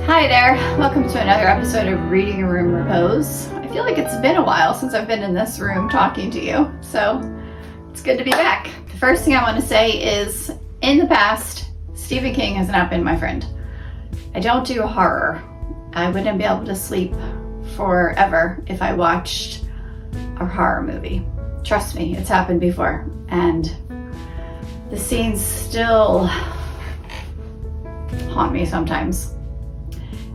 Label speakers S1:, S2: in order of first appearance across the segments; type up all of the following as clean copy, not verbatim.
S1: Hi there, welcome to another episode of Reading Room Repose. I feel like it's been a while since I've been in this room talking to you, so it's good to be back. The first thing I want to say is, in the past, Stephen King has not been my friend. I don't do horror. I wouldn't be able to sleep forever if I watched a horror movie. Trust me, it's happened before, and the scenes still haunt me sometimes.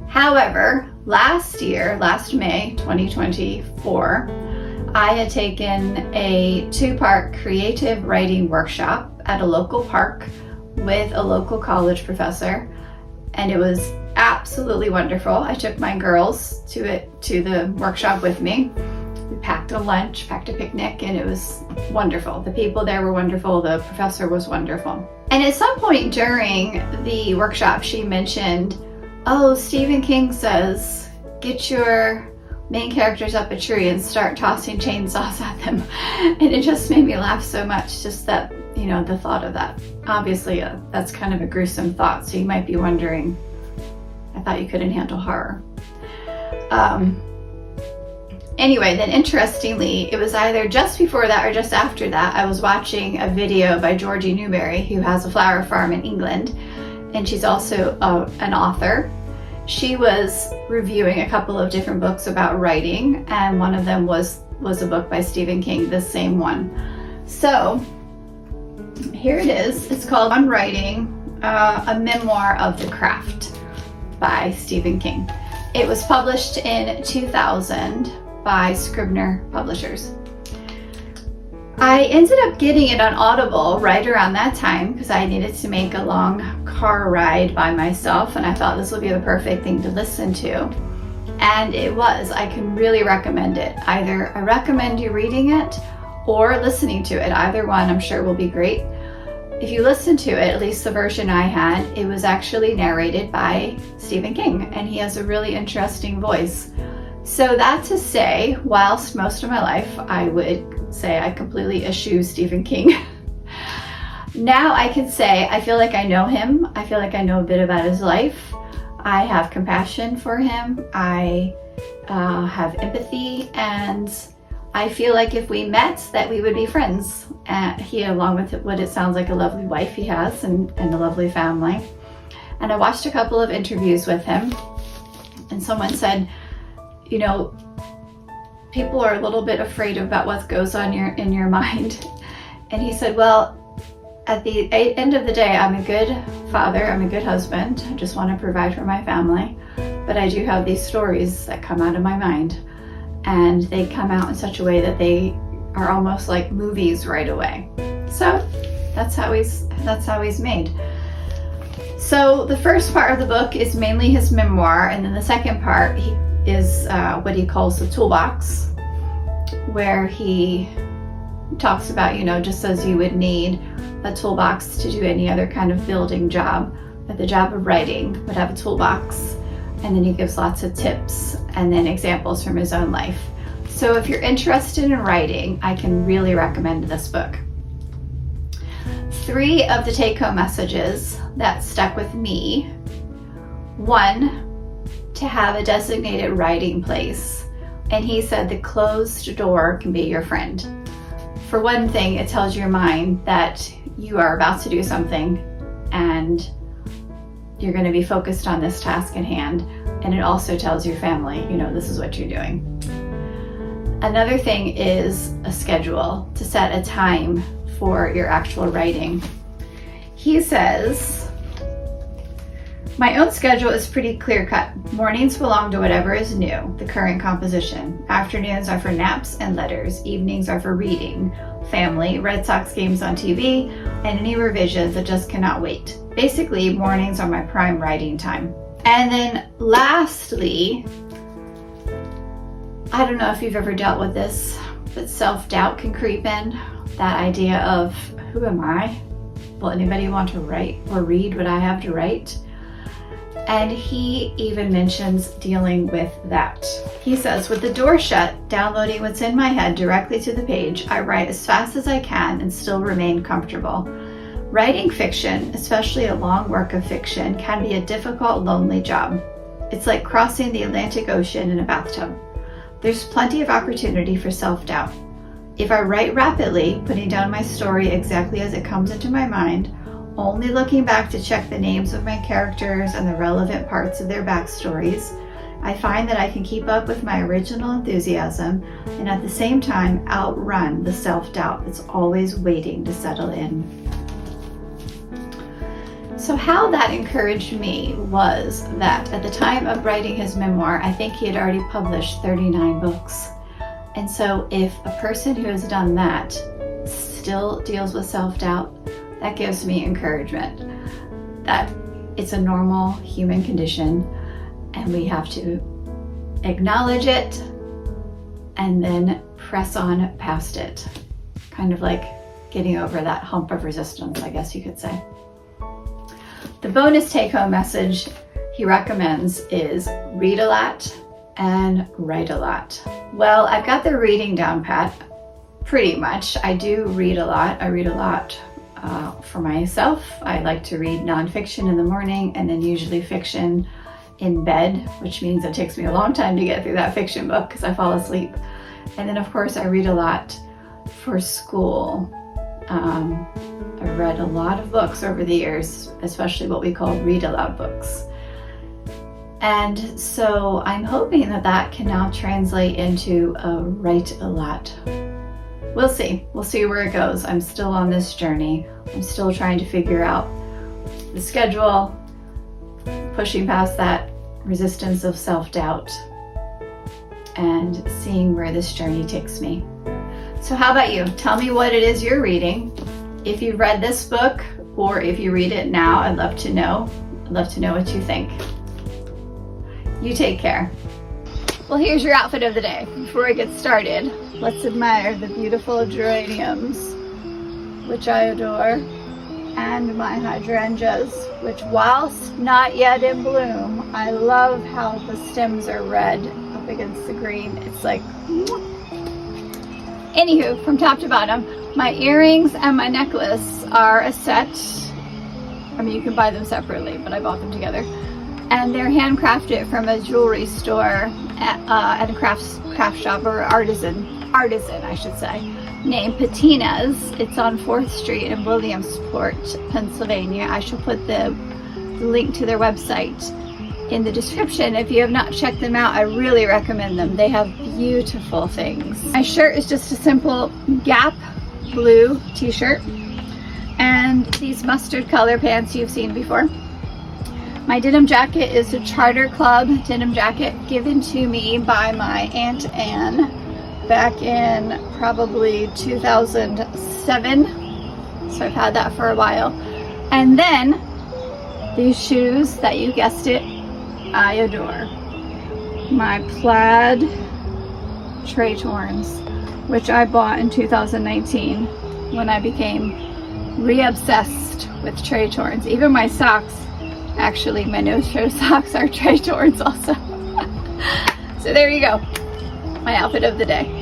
S1: However, last May 2024, I had taken a 2-part creative writing workshop at a local park with a local college professor, and it was absolutely wonderful. I took my girls to the workshop with me. We packed a lunch, packed a picnic, and it was wonderful. The people there were wonderful. The professor was wonderful. And at some point during the workshop, she mentioned, "Oh, Stephen King says, get your main characters up a tree and start tossing chainsaws at them." And it just made me laugh so much, just that, the thought of that. Obviously, that's kind of a gruesome thought, so you might be wondering, I thought you couldn't handle horror. Anyway, then interestingly, it was either just before that or just after that, I was watching a video by Georgie Newberry, who has a flower farm in England, and she's also an author. She was reviewing a couple of different books about writing, and one of them was a book by Stephen King, the same one. So here it is. It's called On Writing, a Memoir of the Craft by Stephen King. It was published in 2000 by Scribner Publishers. I ended up getting it on Audible right around that time because I needed to make a long car ride by myself, and I thought this would be the perfect thing to listen to. And it was. I can really recommend it. Either I recommend you reading it or listening to it. Either one I'm sure will be great. If you listen to it, at least the version I had, it was actually narrated by Stephen King, and he has a really interesting voice. So that to say, whilst most of my life I would say I completely eschew Stephen King, now I can say I feel like I know him. I feel like I know a bit about his life. I have compassion for him. I have empathy, and I feel like if we met that we would be friends. He, along with what it sounds like a lovely wife he has and a lovely family. And I watched a couple of interviews with him, and someone said, people are a little bit afraid about what goes on in your mind. And he said, well, at the end of the day, I'm a good father, I'm a good husband, I just want to provide for my family, but I do have these stories that come out of my mind, and they come out in such a way that they are almost like movies right away. So that's how he's made. So the first part of the book is mainly his memoir, and then the second part is what he calls the toolbox, where he talks about, just as you would need a toolbox to do any other kind of building job, but the job of writing would have a toolbox. And then he gives lots of tips and then examples from his own life. So if you're interested in writing, I can really recommend this book. 3 of the take-home messages that stuck with me: 1, to have a designated writing place. And he said the closed door can be your friend. For one thing, it tells your mind that you are about to do something and you're going to be focused on this task in hand. And it also tells your family, you know, this is what you're doing. Another thing is a schedule, to set a time for your actual writing. He says, my own schedule is pretty clear-cut. Mornings belong to whatever is new, the current composition. Afternoons are for naps and letters. Evenings are for reading, family, Red Sox games on TV, and any revisions that just cannot wait. Basically, mornings are my prime writing time. And then lastly, I don't know if you've ever dealt with this, but self-doubt can creep in. That idea of, who am I? Will anybody want to write or read what I have to write? And he even mentions dealing with that. He says, with the door shut, downloading what's in my head directly to the page, I write as fast as I can and still remain comfortable. Writing fiction, especially a long work of fiction, can be a difficult, lonely job. It's like crossing the Atlantic Ocean in a bathtub. There's plenty of opportunity for self-doubt. If I write rapidly, putting down my story exactly as it comes into my mind, only looking back to check the names of my characters and the relevant parts of their backstories, I find that I can keep up with my original enthusiasm and at the same time outrun the self-doubt that's always waiting to settle in. So how that encouraged me was that at the time of writing his memoir, I think he had already published 39 books. And so if a person who has done that still deals with self-doubt, that gives me encouragement that it's a normal human condition and we have to acknowledge it and then press on past it. Kind of like getting over that hump of resistance, I guess you could say. The bonus take-home message he recommends is read a lot and write a lot. Well, I've got the reading down pat, pretty much. I do read a lot. I read a lot for myself. I like to read nonfiction in the morning and then usually fiction in bed, which means it takes me a long time to get through that fiction book because I fall asleep. And then of course I read a lot for school. I've read a lot of books over the years, especially what we call read aloud books. And so I'm hoping that that can now translate into a write a lot. We'll see. We'll see where it goes. I'm still on this journey. I'm still trying to figure out the schedule, pushing past that resistance of self-doubt, and seeing where this journey takes me. So how about you? Tell me what it is you're reading. If you've read this book or if you read it now, I'd love to know. I'd love to know what you think. You take care. Well, here's your outfit of the day. Before I get started, let's admire the beautiful geraniums, which I adore, and my hydrangeas, which whilst not yet in bloom, I love how the stems are red up against the green. It's like, anywho, from top to bottom, my earrings and my necklace are a set. I mean, you can buy them separately, but I bought them together. And they're handcrafted from a jewelry store at a craft shop, or artisan, I should say, named Patina's. It's on 4th Street in Williamsport, Pennsylvania. I shall put the link to their website in the description. If you have not checked them out, I really recommend them. They have beautiful things. My shirt is just a simple Gap blue t-shirt and these mustard color pants you've seen before. My denim jacket is a Charter Club denim jacket given to me by my Aunt Anne back in probably 2007. So I've had that for a while. And then these shoes that you guessed it, I adore. My plaid Trey Torns, which I bought in 2019 when I became re-obsessed with Trey Torns. Even my socks, actually my no-show socks are Trey Torns also. So there you go, my outfit of the day.